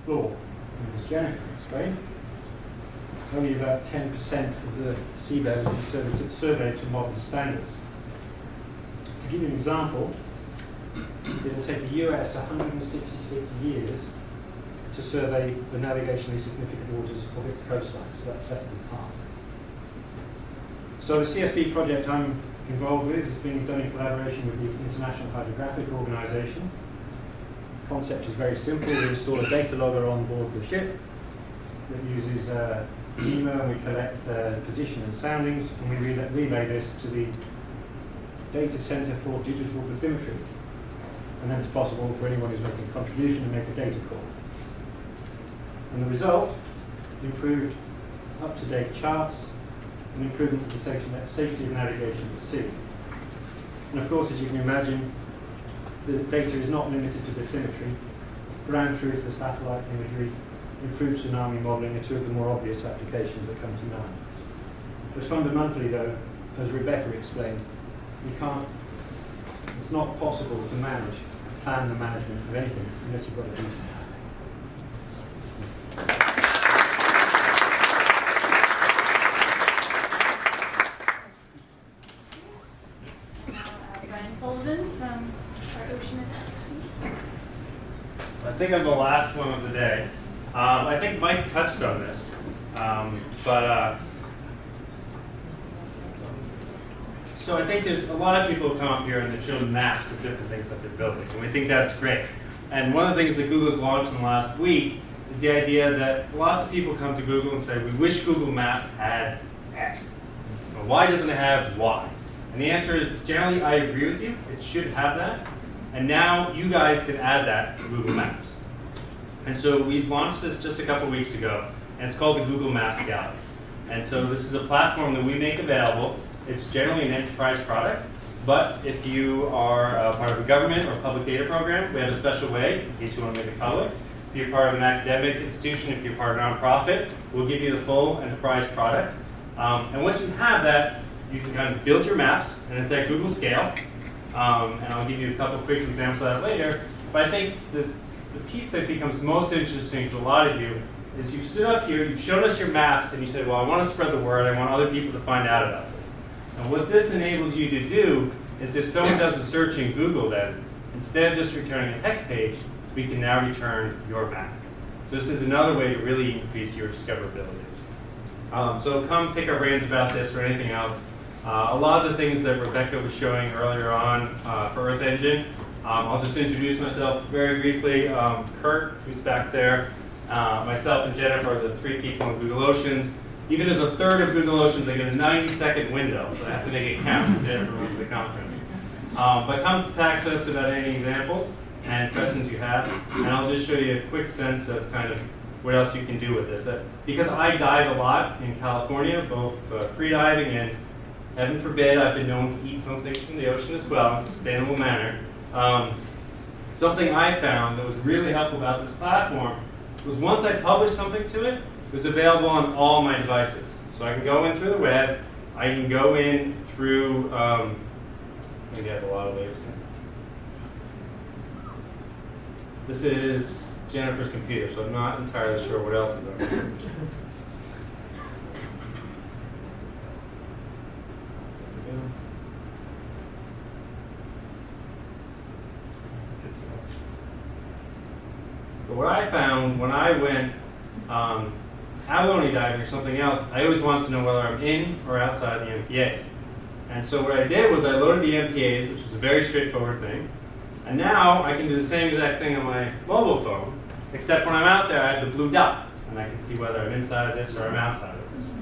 floor. And as Jennifer explained, only about 10% of the seabed has been surveyed to modern standards. To give you an example, it will take the US 166 years to survey the navigationally significant waters of its coastline, so that's less than half. So the CSB project I'm involved with is being done in collaboration with the International Hydrographic Organization. The concept is very simple. We install a data logger on board the ship that uses NEMO, and we collect position and soundings, and we relay this to the data center for digital bathymetry. And then it's possible for anyone who's making a contribution to make a data call. And the result, improved up-to-date charts, and improvement of the safety of navigation at sea. And of course, as you can imagine, the data is not limited to bathymetry. Ground truth for satellite imagery, improved tsunami modeling are two of the more obvious applications that come to mind. But fundamentally, though, as Rebecca explained, it's not possible to plan the management of anything unless you've got a decent. Sullivan from our oceanagenda. I think I'm the last one of the day. I think Mike touched on this, so I think there's a lot of people who come up here and they show maps of different things that they're building, and we think that's great. And one of the things that Google's launched in the last week is the idea that lots of people come to Google and say, we wish Google Maps had X. But why doesn't it have Y? And the answer is, generally, I agree with you. It should have that. And now you guys can add that to Google Maps. And so we've launched this just a couple weeks ago, and it's called the Google Maps Gallery. And so this is a platform that we make available. It's generally an enterprise product, but if you are part of a government or public data program, we have a special way in case you want to make it public. If you're part of an academic institution, if you're part of a nonprofit, we'll give you the full enterprise product. And once you have that, you can kind of build your maps, and it's at Google scale. And I'll give you a couple quick examples of that later. But I think the piece that becomes most interesting to a lot of you is you've stood up here, you've shown us your maps, and you said, well, I want to spread the word, I want other people to find out about this. And what this enables you to do is if someone does a search in Google then, instead of just returning a text page, we can now return your map. So this is another way to really increase your discoverability. So come pick our brains about this or anything else. A lot of the things that Rebecca was showing earlier on for Earth Engine, I'll just introduce myself very briefly. Kurt, who's back there, myself and Jennifer are the three people in Google Oceans. Even as a third of Google Oceans, they get a 90-second window, so I have to make it count when Jennifer runs the conference. But come contact us about any examples and questions you have, and I'll just show you a quick sense of kind of what else you can do with this. Because I dive a lot in California, both free diving and, heaven forbid, I've been known to eat something from the ocean as well in a sustainable manner. Something I found that was really helpful about this platform was once I published something to it, it was available on all my devices. So I can go in through the web, I can go in through, maybe I have a lot of waves here. This is Jennifer's computer, so I'm not entirely sure what else is on here. But what I found when I went abalone diving or something else, I always wanted to know whether I'm in or outside the MPAs. And so what I did was I loaded the MPAs, which was a very straightforward thing. And now I can do the same exact thing on my mobile phone, except when I'm out there, I have the blue dot, and I can see whether I'm inside of this or I'm outside of this.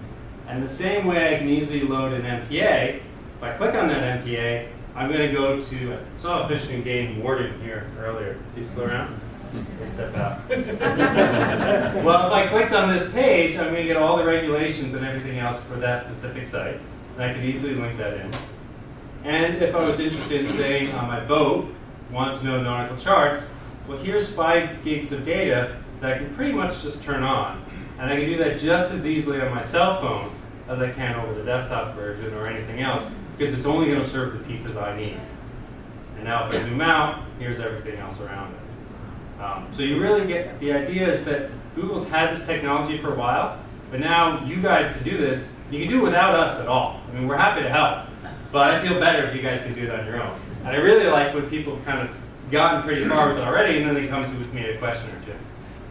And the same way I can easily load an MPA, if I click on that MPA, I'm going to go to, I saw a fish and game warden here earlier. Is he still around? They step out. Well, if I clicked on this page, I'm going to get all the regulations and everything else for that specific site. And I could easily link that in. And if I was interested in staying on my boat, wanted to know nautical charts, well, here's 5 gigs of data that I can pretty much just turn on. And I can do that just as easily on my cell phone as I can over the desktop version or anything else, because it's only going to serve the pieces I need. And now if I zoom out, here's everything else around it. So you really get, the idea is that Google's had this technology for a while, but now you guys can do this. You can do it without us at all. I mean, we're happy to help, but I feel better if you guys can do it on your own. And I really like when people have kind of gotten pretty far with it already, and then they come to with me a question or two.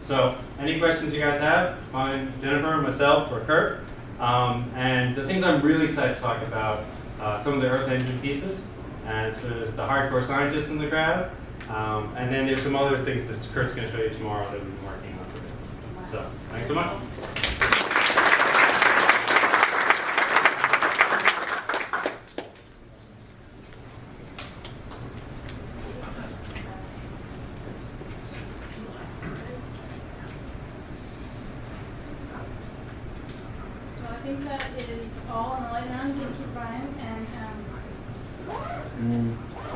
So any questions you guys have, find Jennifer, myself, or Kurt. And the things I'm really excited to talk about, some of the Earth engine pieces, and there's the hardcore scientists in the crowd, and then there's some other things that Kurt's going to show you tomorrow that we've been working on today. So thanks so much. I think that is all on the light round. Thank you, Brian. And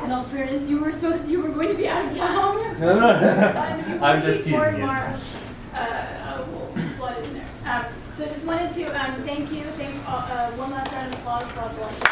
in all fairness, you were going to be out of town. No. I'm just teasing you. We'll flood in there. So just wanted to thank you. Thank one last round of applause for all the